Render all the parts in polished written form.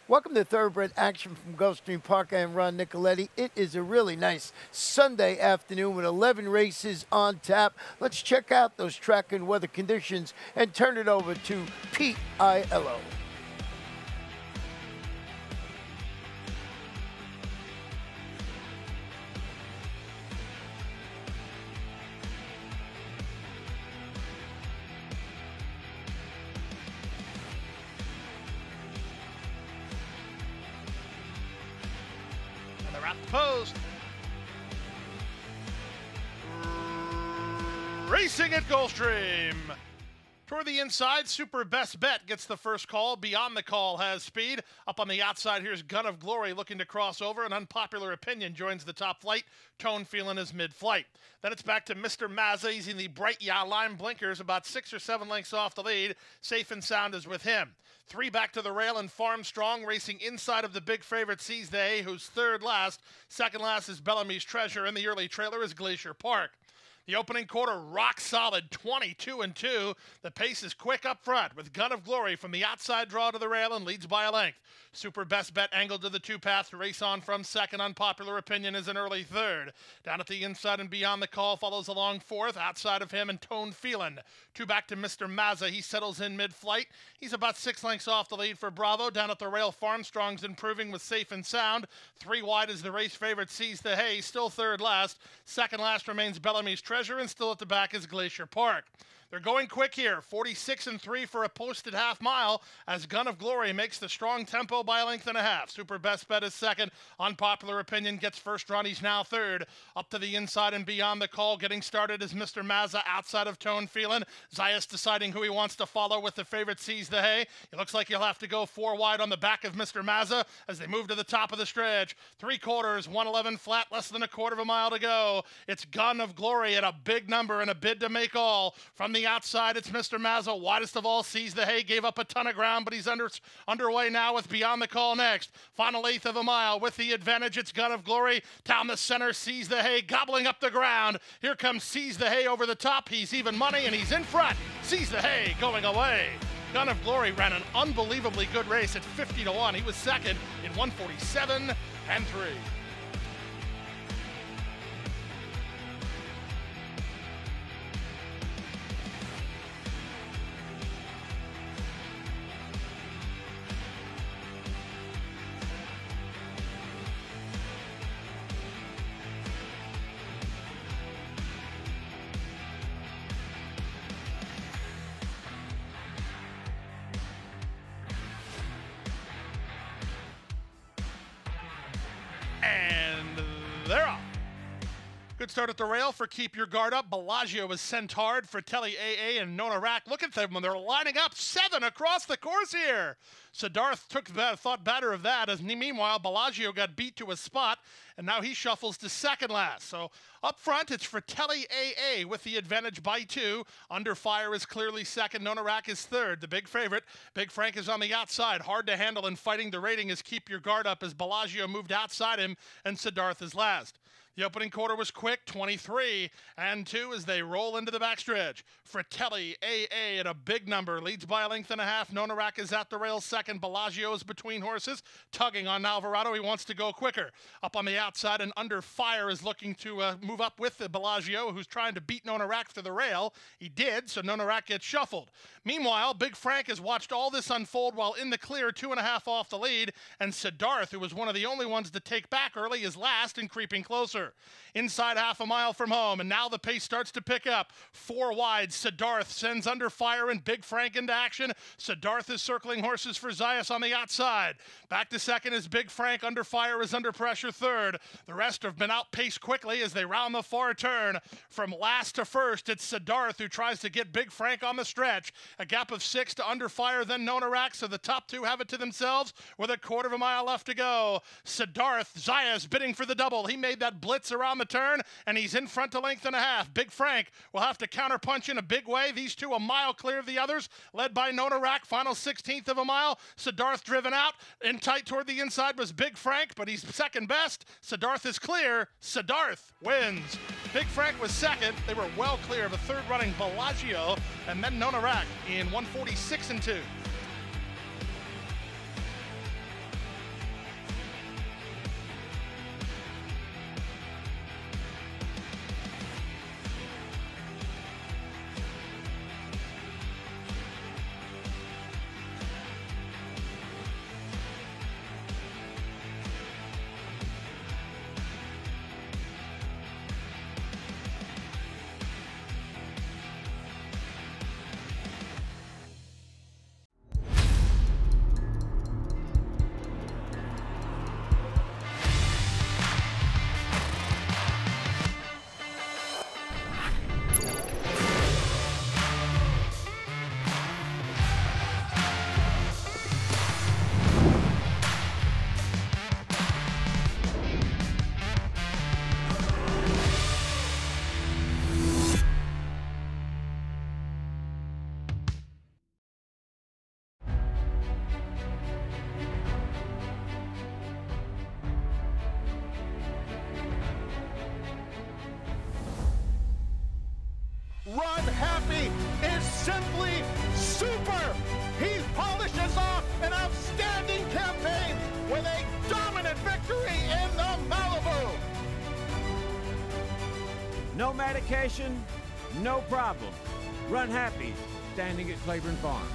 Welcome to Thoroughbred Action from Gulfstream Park. I am Ron Nicoletti. It is a really nice Sunday afternoon with 11 races on tap. Let's check out those track and weather conditions and turn it over to Pete Aiello. At the post. Racing at Gulfstream. Toward the inside, Super Best Bet gets the first call. Beyond the Call has speed. Up on the outside, here's Gun of Glory looking to cross over. An Unpopular Opinion joins the top flight. Tone Feeling is mid-flight. Then it's back to Mr. Mazza using the bright line blinkers about 6 or 7 lengths off the lead. Safe and Sound is with him. 3 back to the rail and Farm Strong racing inside of the big favorite Seize the Hay, who's third last. Second last is Bellamy's Treasure, and the early trailer is Glacier Park. The opening quarter, rock solid, 22-2. The pace is quick up front with Gun of Glory from the outside draw to the rail and leads by a length. Super Best Bet angled to the 2-path to race on from second. Unpopular Opinion is an early third. Down at the inside and Beyond the Call follows along fourth. Outside of him and Tone Feelin'. 2 back to Mr. Mazza. He settles in mid-flight. He's about 6 lengths off the lead for Bravo. Down at the rail, Farmstrong's improving with Safe and Sound. 3 wide is the race favorite Seize the Hay, still third last. Second last remains Bellamy's Treasure, and still at the back is Glacier Park. They're going quick here, 46-3 for a posted half mile as Gun of Glory makes the strong tempo by a length and a half. Super Best Bet is second. Unpopular Opinion gets first run. He's now third. Up to the inside and Beyond the Call. Getting started is Mr. Mazza outside of Tone Feelin'. Zayas deciding who he wants to follow with the favorite Seize the Hay. It looks like he'll have to go 4 wide on the back of Mr. Mazza as they move to the top of the stretch. 3/4, 111 flat, less than a quarter of a mile to go. It's Gun of Glory at a big number and a bid to make all. From the outside, it's Mr. Mazza, widest of all. Seize the Hay gave up a ton of ground, but he's underway now with Beyond the Call next. Final eighth of a mile with the advantage. It's Gun of Glory down the center. Seize the Hay gobbling up the ground. Here comes Seize the Hay over the top. He's even money and he's in front. Seize the Hay going away. Gun of Glory ran an unbelievably good race at 50-1. He was second in 147-3. And they're off. Good start at the rail for Keep Your Guard Up. Bellagio was sent hard. Fratelli AA and Nona Rack. Look at them when they're lining up. 7 across the course here. Siddharth thought better of that, as meanwhile Bellagio got beat to a spot, and now he shuffles to second last. So up front, it's Fratelli AA with the advantage by 2. Under Fire is clearly second. Nona Rack is third. The big favorite, Big Frank, is on the outside. Hard to handle and fighting the rating is Keep Your Guard Up as Bellagio moved outside him, and Siddharth is last. The opening quarter was quick, 23-2 as they roll into the backstretch. Fratelli AA at a big number, leads by a length and a half. Nona Rack is at the rail second. Bellagio is between horses, tugging on Alvarado. He wants to go quicker. Up on the outside and Under Fire is looking to move up with the Bellagio, who's trying to beat Nona Rack to the rail. He did, so Nona Rack gets shuffled. Meanwhile, Big Frank has watched all this unfold while in the clear, 2.5 off the lead, and Siddharth, who was one of the only ones to take back early, is last and creeping closer. Inside half a mile from home, and now the pace starts to pick up. 4 wide, Siddharth sends Under Fire and Big Frank into action. Siddharth is circling horses for Zayas on the outside. Back to second is Big Frank. Under Fire is under pressure third. The rest have been outpaced quickly as they round the far turn. From last to first, it's Siddharth who tries to get Big Frank on the stretch. A gap of 6 to Under Fire, then Nona Rack, so the top 2 have it to themselves with a quarter of a mile left to go. Siddharth, Zayas bidding for the double. He made that blitz around the turn, and he's in front to length and a half. Big Frank will have to counterpunch in a big way. These two a mile clear of the others, led by Nona Rack. Final 16th of a mile. Siddharth driven out. In tight toward the inside was Big Frank, but he's second best. Siddharth is clear. Siddharth wins. Big Frank was second. They were well clear of a third running Bellagio, and then Nona Rack in 146-2. medication, no problem. Run happy, standing at Claiborne Farm.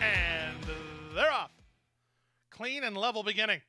And they're off. Clean and level beginning.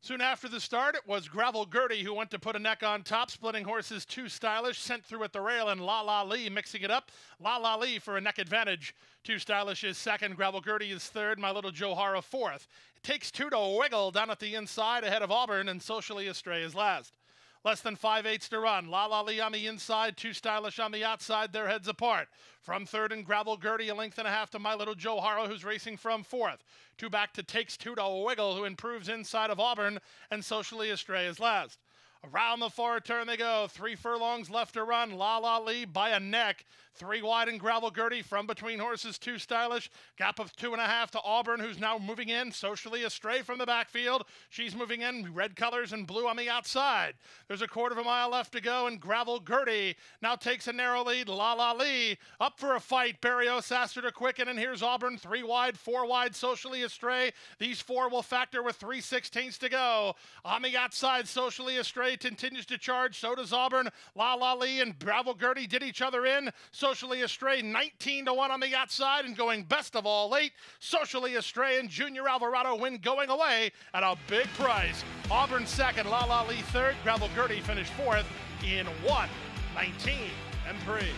Soon after the start, it was Gravel Gertie who went to put a neck on top, splitting horses Too Stylish, sent through at the rail, and La La Lee mixing it up. La La Lee for a neck advantage. Too Stylish is second, Gravel Gertie is third, My Little Johara fourth. It takes two to wiggle down at the inside ahead of Auburn, and Socially Astray is last. Less than 5/8 to run. La La Lee on the inside, Too Stylish on the outside, their heads apart. From third and Gravel Gertie, a length and a half to My Little Johara, who's racing from fourth. Two back to Takes Two to Wiggle, who improves inside of Auburn, and Socially Astray is last. Around the far turn they go. 3 furlongs left to run. La La Lee by a neck. 3 wide in Gravel Gertie. From between horses, Too Stylish. Gap of 2.5 to Auburn, who's now moving in. Socially Astray from the backfield. She's moving in. Red colors and blue on the outside. There's a 1/4 mile left to go, and Gravel Gertie now takes a narrow lead. La La Lee up for a fight. Barrios asked her to quicken, and here's Auburn. 3 wide, 4 wide, Socially Astray. These 4 will factor with 3/16 to go. On the outside, Socially Astray continues to charge. So does Auburn. La La Lee and Gravel Gertie did each other in. Socially Astray 19 to 1 on the outside, and going best of all late. Socially Astray and Junior Alvarado win going away at a big price. Auburn second, La La Lee third, Gravel Gertie finished fourth in 1:19.3.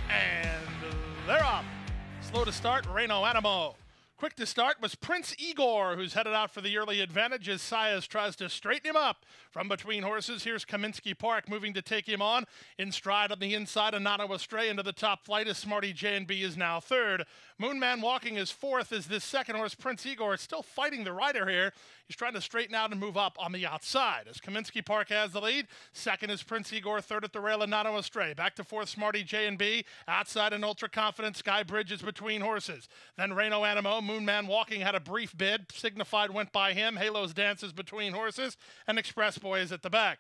And they're off. Slow to start, Reno Animo. Quick to start was Prince Igor, who's headed out for the early advantage as Saez tries to straighten him up. From between horses, here's Kaminsky Park moving to take him on. In stride on the inside, Anano Astray into the top flight as Smarty J&B is now third. Moonman Walking is fourth as this second horse, Prince Igor, is still fighting the rider here. He's trying to straighten out and move up on the outside as Kaminsky Park has the lead. Second is Prince Igor, third at the rail, Anano Astray. Back to fourth, Smarty J&B. Outside and Ultra Confident, Sky Bridge is between horses. Then Reno Animo, Moonman Walking had a brief bid. Signified went by him. Halo's dances between horses, and Express Boy is at the back.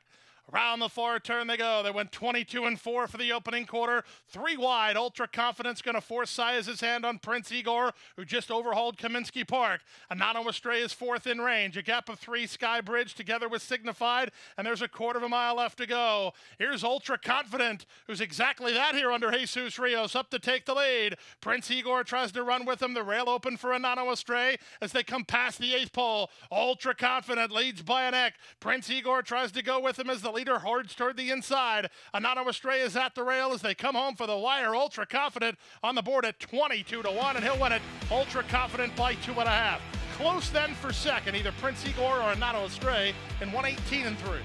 Around the far turn they go. They went 22-4 for the opening quarter. 3 wide. Ultra Confidence going to force Saez's hand on Prince Igor, who just overhauled Kaminsky Park. Anano Astray is fourth in range. A gap of 3, Sky Bridge together with Signified, and there's a 1/4 mile left to go. Here's Ultra Confident, who's exactly that here under Jesus Rios, up to take the lead. Prince Igor tries to run with him. The rail open for Anano Astray as they come past the 8th pole. Ultra Confident leads by a neck. Prince Igor tries to go with him as the leader hordes toward the inside. Anano Astray is at the rail as they come home for the wire. Ultra Confident on the board at 22 to 1, and he'll win it. Ultra Confident by 2.5. Close then for second, either Prince Igor or Anano Astray in 1:18.3.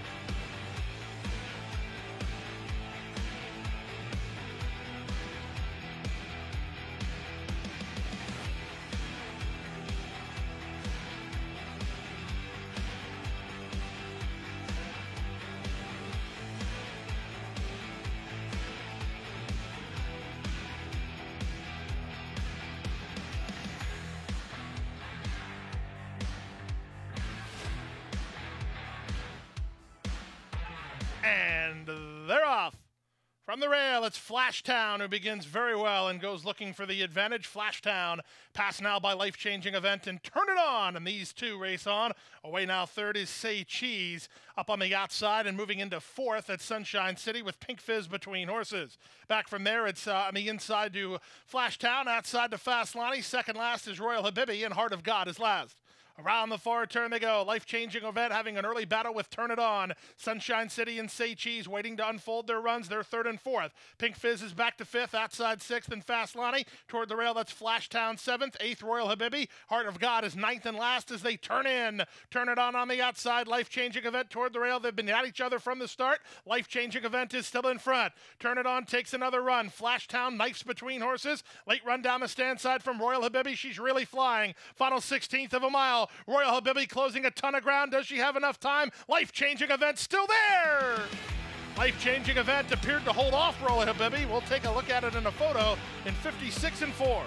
And they're off. From the rail, it's Flashtown, who begins very well and goes looking for the advantage. Flashtown, pass now by Life-Changing Event and Turn It On, and these two race on. Away now third is Say Cheese, up on the outside and moving into fourth at Sunshine City with Pink Fizz between horses. Back from there, it's on the inside to Flashtown, outside to Fast Lonnie. Second last is Royal Habibi, and Heart of God is last. Around the far turn they go. Life-changing event having an early battle with Turn It On. Sunshine City and Say Cheese waiting to unfold their runs. They're third and fourth. Pink Fizz is back to fifth. Outside sixth and Fast Lonnie. Toward the rail, that's Flashtown seventh. Eighth, Royal Habibi. Heart of God is ninth and last as they turn in. Turn It On the outside. Life-changing event toward the rail. They've been at each other from the start. Life-changing event is still in front. Turn It On takes another run. Flashtown knifes between horses. Late run down the stand side from Royal Habibi. She's really flying. Final 16th of a mile. Royal Habibi closing a ton of ground. Does she have enough time? Life-changing event still there. Life-changing event appeared to hold off Royal Habibi. We'll take a look at it in a photo in 56 and 4.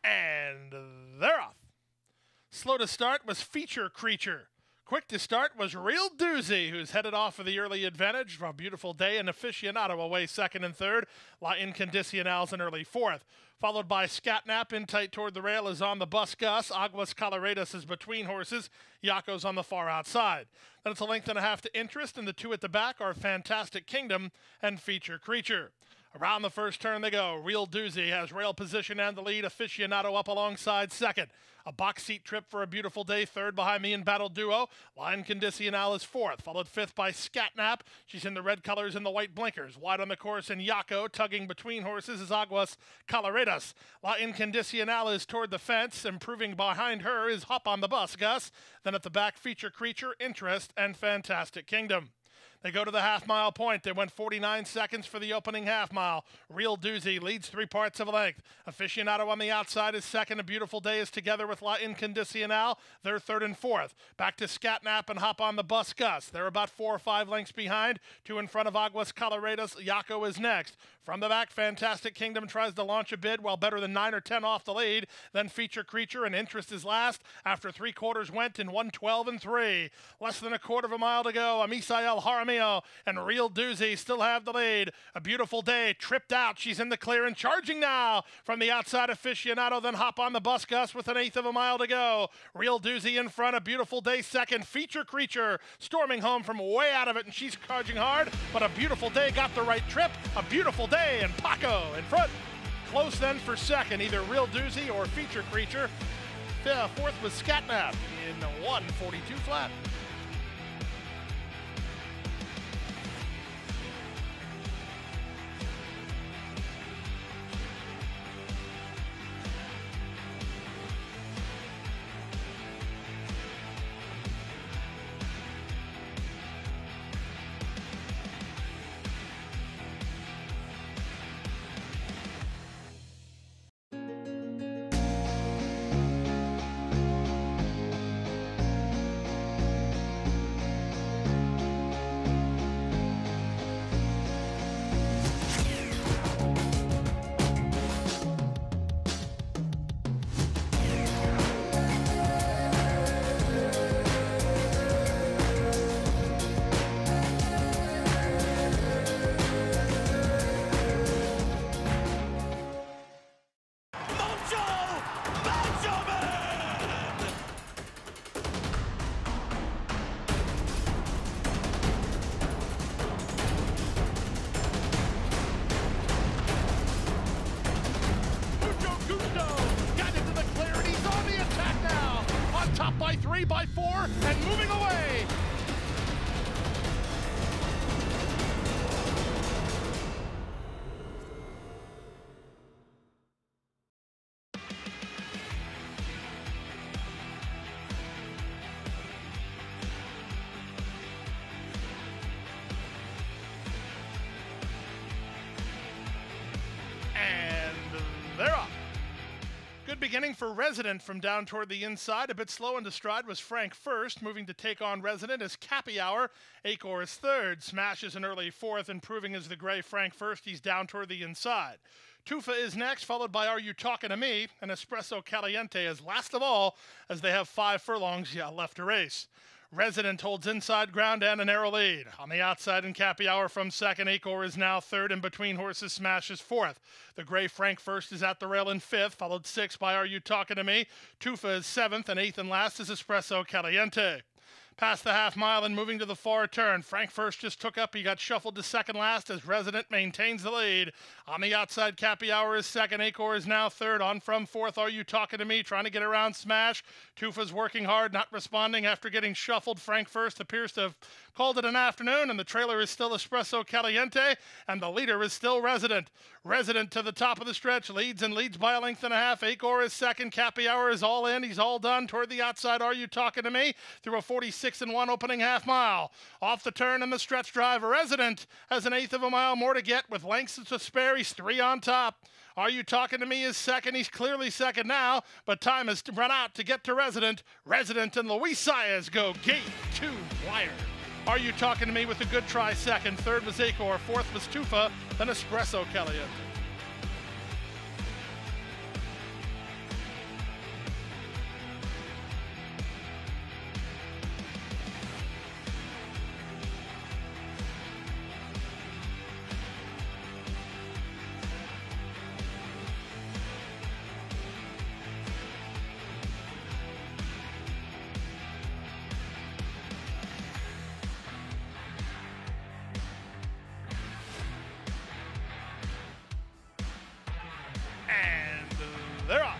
And they're off. Slow to start was Feature Creature. Quick to start was Real Doozy, who's headed off for the early advantage from a beautiful day, and Aficionado away second and third. La Incondicional's an early fourth. Followed by Scatnap in tight toward the rail is on the bus Gus. Aguas Coloradas is between horses. Yaco's on the far outside. Then it's a length and a half to Interest, and the two at the back are Fantastic Kingdom and Feature Creature. Around the first turn they go. Real Doozy has rail position and the lead. Aficionado up alongside second. A box seat trip for a beautiful day. Third behind me in Battle Duo. Line Condicional is fourth. Followed fifth by Scatnap. She's in the red colors and the white blinkers. Wide on the course and Yaco tugging between horses is Aguas Coloradas. La Incondicional is toward the fence. Improving behind her is Hop on the Bus Gus. Then at the back, Feature Creature, Interest, and Fantastic Kingdom. They go to the half-mile point. They went 49 seconds for the opening half-mile. Real Doozy leads 3 parts of a length. Aficionado on the outside is second. A Beautiful Day is together with La Incondicional. They're third and fourth. Back to Scatnap and Hop on the Bus Gus. They're about 4 or 5 lengths behind. 2 in front of Aguas Coloradas. Yaco is next. From the back, Fantastic Kingdom tries to launch a bid, well better than 9 or 10 off the lead. Then Feature Creature and Interest is last after 3 quarters went in 1:12 and 3. Less than a quarter of a mile to go. Amisael Jaramillo and Real Doozy still have the lead. A Beautiful Day tripped out. She's in the clear and charging now. From the outside, Aficionado, then Hop on the Bus Gus with 1/8 of a mile to go. Real Doozy in front. A Beautiful Day second. Feature Creature storming home from way out of it, and she's charging hard. But A Beautiful Day got the right trip. A Beautiful Day and Paco in front. Close then for second, either Real Doozy or Feature Creature. Fourth was Scatnap in 1:42 flat. Top by 3, by 4, and moving away. And they're off. Good beginning. beginning for Resident from down toward the inside. A bit slow into stride was Frank first, moving to take on Resident as Cappy Hour. Acor is third. Smash is an early fourth, improving as the gray Frank first. He's down toward the inside. Tufa is next, followed by Are You Talking to Me? And Espresso Caliente is last of all, as they have 5 furlongs left to race. Resident holds inside ground and a narrow lead. On the outside in Cappy Hour from second, Acor is now third, and Between Horses Smash is fourth. The gray Frank first is at the rail in fifth, followed sixth by Are You Talking to Me? Tufa is seventh, and eighth and last is Espresso Caliente. Past the half mile and moving to the far turn. Frank first just took up. He got shuffled to second last as Resident maintains the lead. On the outside, Cappy Hour is second. Acor is now third. On from fourth, Are You Talking to Me? Trying to get around Smash. Tufa's working hard, not responding after getting shuffled. Frank first appears to have called it an afternoon, and the trailer is still Espresso Caliente, and the leader is still Resident. Resident to the top of the stretch, leads by a length and a half. Acor is second. Cappy Hour is all in. He's all done. Toward the outside, Are You Talking to Me? Through a 46-1 opening half mile. Off the turn in the stretch drive, Resident has an eighth of a mile more to get with lengths to spare. He's 3 on top. Are You Talking to Me is second. He's clearly second now, but time has run out to get to Resident. Resident and Luis Saez go gate to wire. Are You Talking to Me with a good try second. Third was Acor. Fourth was Tufa. Then Espresso Caliente. They're off.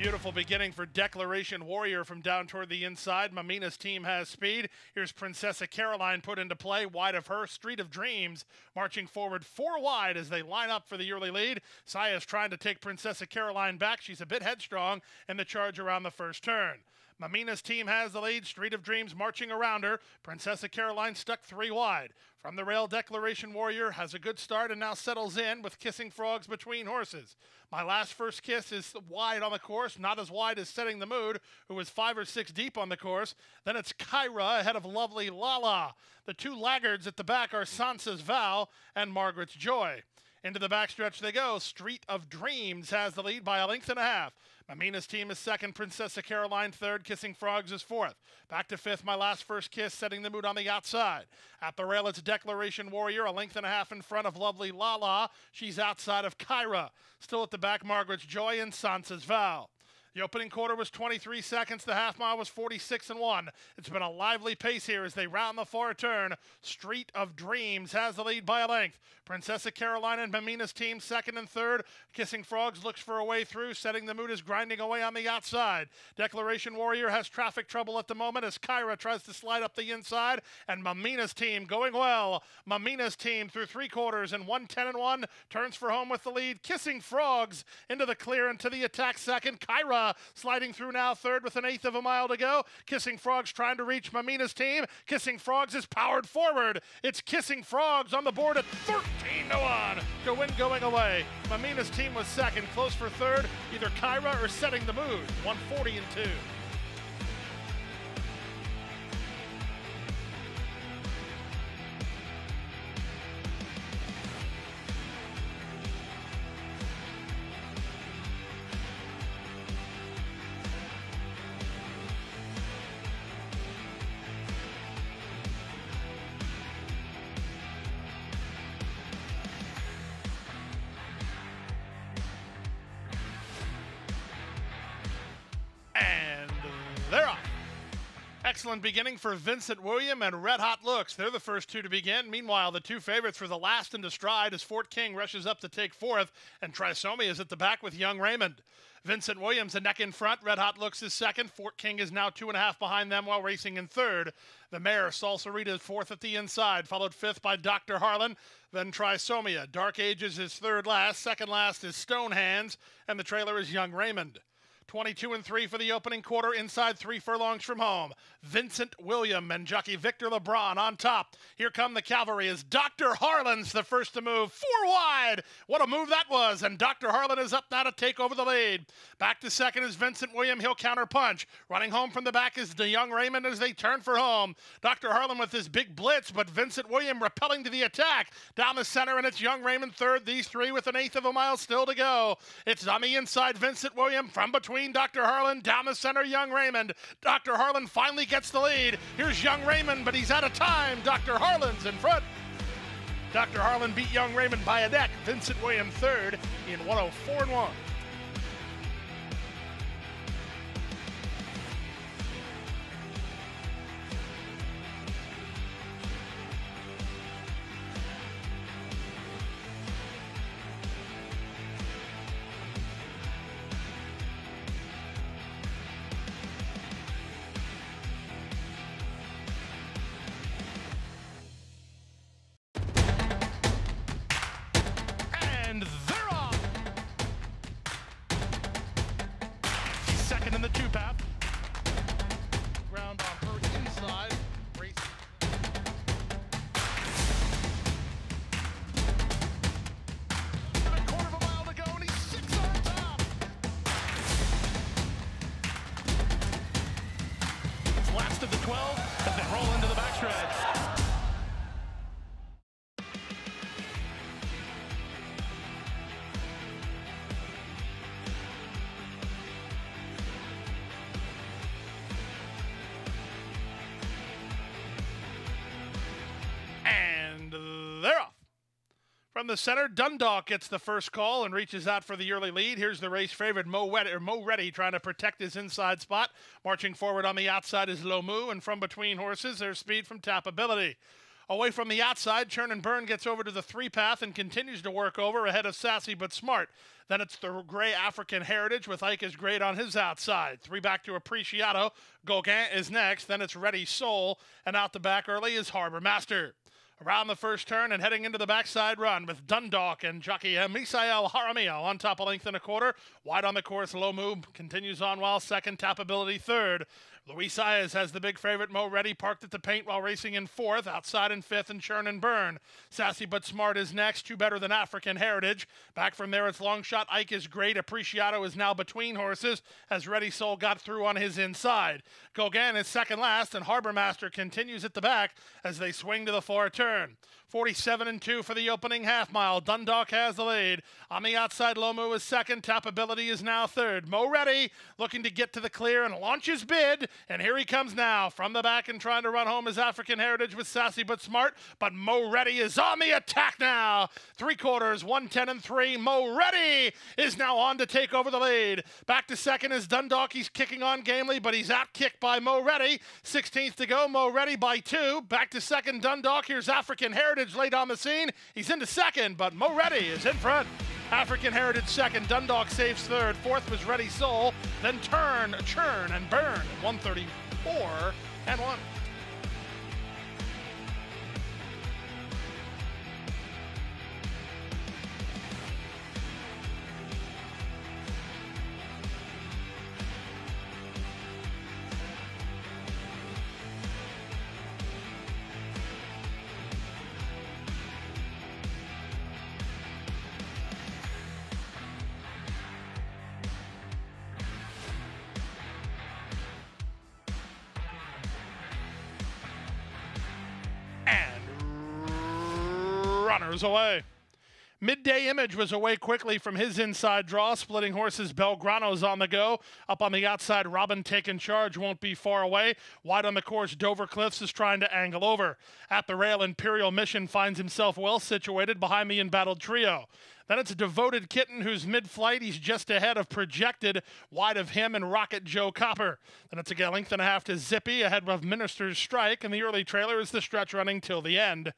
Beautiful beginning for Declaration Warrior from down toward the inside. Mamina's team has speed. Here's Princessa Caroline put into play. Wide of her, Street of Dreams marching forward 4 wide as they line up for the early lead. Saya's trying to take Princessa Caroline back. She's a bit headstrong in the charge around the first turn. Mamina's team has the lead. Street of Dreams marching around her. Princessa Caroline stuck 3 wide. From the rail, Declaration Warrior has a good start and now settles in with Kissing Frogs Between Horses. My Last First Kiss is wide on the course, not as wide as Setting the Mood, who is 5 or 6 deep on the course. Then it's Kyra ahead of Lovely Lala. The 2 laggards at the back are Sansa's Vow and Margaret's Joy. Into the backstretch they go. Street of Dreams has the lead by a length and a half. Mamina's team is second, Princessa Caroline third, Kissing Frogs is fourth. Back to fifth, My Last First Kiss, Setting the Mood on the outside. At the rail, it's Declaration Warrior, a length and a half in front of Lovely Lala. She's outside of Kyra. Still at the back, Margaret's Joy and Sansa's Vow. The opening quarter was 23 seconds. The half mile was 46-1. It's been a lively pace here as they round the far turn. Street of Dreams has the lead by a length. Princessa Caroline and Mamina's team second and third. Kissing Frogs looks for a way through. Setting the Mood is grinding away on the outside. Declaration Warrior has traffic trouble at the moment as Kyra tries to slide up the inside. And Mamina's team going well. Mamina's team through 3 quarters and 1:10-1 turns for home with the lead. Kissing Frogs into the clear and to the attack second. Kyra sliding through now third with an eighth of a mile to go. Kissing Frogs trying to reach Mamina's team. Kissing Frogs is powered forward. It's Kissing Frogs on the board at 13-1 to win going away. Mamina's team was second, close for third, either Kyra or Setting the Mood, 140-2. They're off. Excellent beginning for Vincent William and Red Hot Looks. They're the first 2 to begin. Meanwhile, the 2 favorites for the last into stride as Fort King rushes up to take fourth, and Trisomy is at the back with Young Raymond. Vincent Williams a neck in front. Red Hot Looks is second. Fort King is now 2.5 behind them while racing in third. The mare, Salsarita, is fourth at the inside, followed fifth by Dr. Harlan, then Trisomia. Dark Ages is third last. Second last is Stonehands, and the trailer is Young Raymond. 22-3 for the opening quarter, inside 3 furlongs from home. Vincent William and jockey Victor LeBron on top. Here come the cavalry as Dr. Harlan's the first to move. 4 wide. What a move that was. And Dr. Harlan is up now to take over the lead. Back to second is Vincent William. He'll counter punch. Running home from the back is the young Raymond as they turn for home. Dr. Harlan with his big blitz, but Vincent William repelling to the attack. Down the center, and it's young Raymond third. These three with an eighth of a mile still to go. It's on the inside, Vincent William from between Dr. Harlan. Down the center, young Raymond. Dr. Harlan finally gets the lead. Here's young Raymond, but he's out of time. Dr. Harlan's in front. Dr. Harlan beat young Raymond by a neck. Vincent William third in 104-1. And they're off. He's second in the two-path. Ground on her inside. Race. A quarter of a mile to go, and he's 6 on top. It's last of the 12 as they roll into the backstretch. They're off. From the center, Dundalk gets the first call and reaches out for the early lead. Here's the race favorite, Mo Reddy, trying to protect his inside spot. Marching forward on the outside is Lomu, and from between horses, there's speed from Tapability. Away from the outside, Churn and Burn gets over to the three-path and continues to work over ahead of Sassy But Smart. Then it's the Gray African Heritage with Ike is Great on his outside. 3 back to Appreciato. Gauguin is next. Then it's Ready Soul. And out the back early is Harbor Master. Around the first turn and heading into the backside run with Dundalk and jockey Misael Jaramillo on top a length and a quarter. Wide on the course, Lomu continues on while second, Tapability third. Luis Saez has the big favorite Mo Reddy parked at the paint while racing in fourth, outside in fifth, and Churn and Burn. Sassy But Smart is next, 2 better than African Heritage. Back from there, it's Long Shot, Ike is Great. Appreciato is now between horses as Ready Soul got through on his inside. Gauguin is second last, and Harbor Master continues at the back as they swing to the far turn. 47-2 for the opening half mile. Dundalk has the lead. On the outside, Lomu is second. Tapability is now third. Mo Reddy looking to get to the clear and launch his bid. And here he comes now. From the back and trying to run home his African Heritage with Sassy But Smart. But Mo Reddy is on the attack now. 3/4, 110-3. Mo Reddy is now on to take over the lead. Back to second is Dundalk. He's kicking on gamely, but he's out-kicked by Mo Reddy. 16th to go. Mo Reddy by 2. Back to second, Dundalk. Here's African Heritage late on the scene. He's into second, but Mo Reddy is in front. African Heritage second, Dundalk saves third. Fourth was Ready Soul, then Churn and Burn. 134-1. Runners away. Midday Image was away quickly from his inside draw. Splitting horses, Belgrano's on the go. Up on the outside, Robin taking charge, won't be far away. Wide on the course, Dover Cliffs is trying to angle over. At the rail, Imperial Mission finds himself well situated behind the embattled trio. Then it's a Devoted Kitten who's mid-flight. He's just ahead of Projected, wide of him and Rocket Joe Copper. Then it's a length and a half to Zippy, ahead of Minister's Strike, and the early trailer is the stretch running till the end.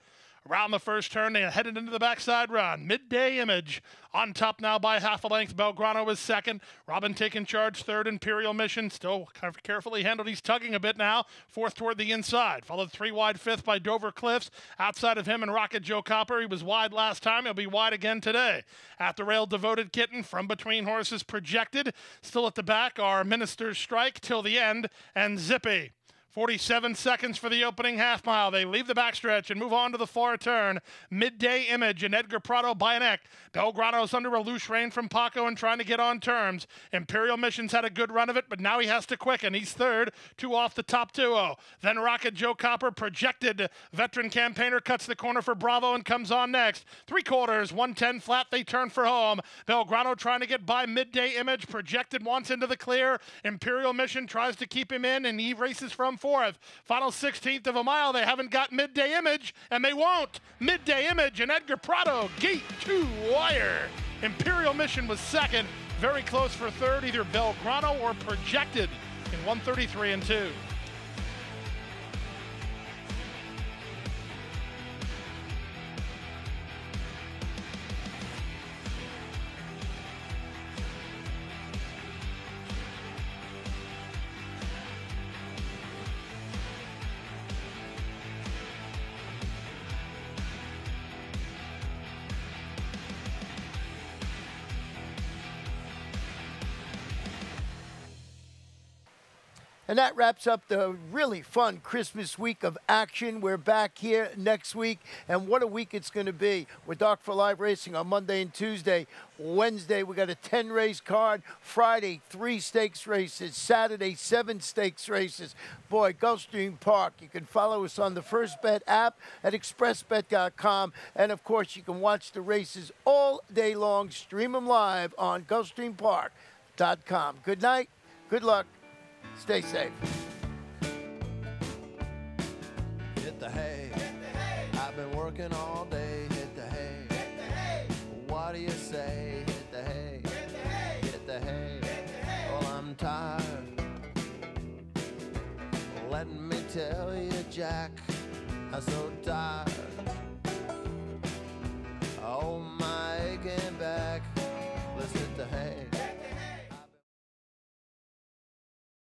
Around the first turn, they headed into the backside run. Midday Image on top now by half a length. Belgrano is second. Robin taking charge third. Imperial Mission still kind of carefully handled. He's tugging a bit now. Fourth toward the inside. Followed 3 wide fifth by Dover Cliffs. Outside of him and Rocket Joe Copper. He was wide last time. He'll be wide again today. At the rail, Devoted Kitten from between horses projected. Still at the back are Minister's Strike till the end and Zippy. 47 seconds for the opening half mile. They leave the backstretch and move on to the far turn. Midday Image and Edgar Prado by a neck. Belgrano's under a loose rein from Paco and trying to get on terms. Imperial Mission's had a good run of it, but now he has to quicken. He's third, 2 off the top 2-0. Then Rocket Joe Copper, projected veteran campaigner, cuts the corner for Bravo and comes on next. 3/4, 110 flat, they turn for home. Belgrano trying to get by Midday Image. Projected wants into the clear. Imperial Mission tries to keep him in, and he races from fourth. Final 16th of a mile. They haven't got Midday Image, and they won't. Midday Image and Edgar Prado, gate 2 wire. Imperial Mission was second. Very close for third, either Belgrano or Projected in 1:33 and 2. And that wraps up the really fun Christmas week of action. We're back here next week, and what a week it's going to be. We're Doc for Live Racing on Monday and Tuesday. Wednesday, we got a 10-race card. Friday, 3 stakes races. Saturday, 7 stakes races. Boy, Gulfstream Park. You can follow us on the First Bet app at expressbet.com. And, of course, you can watch the races all day long. Stream them live on GulfstreamPark.com. Good night. Good luck. Stay safe. Hit the hay. I've been working all day. Hit the hay. What do you say? Hit the hay. Hit the hay. Well, I'm tired. Let me tell you, Jack, I'm so tired.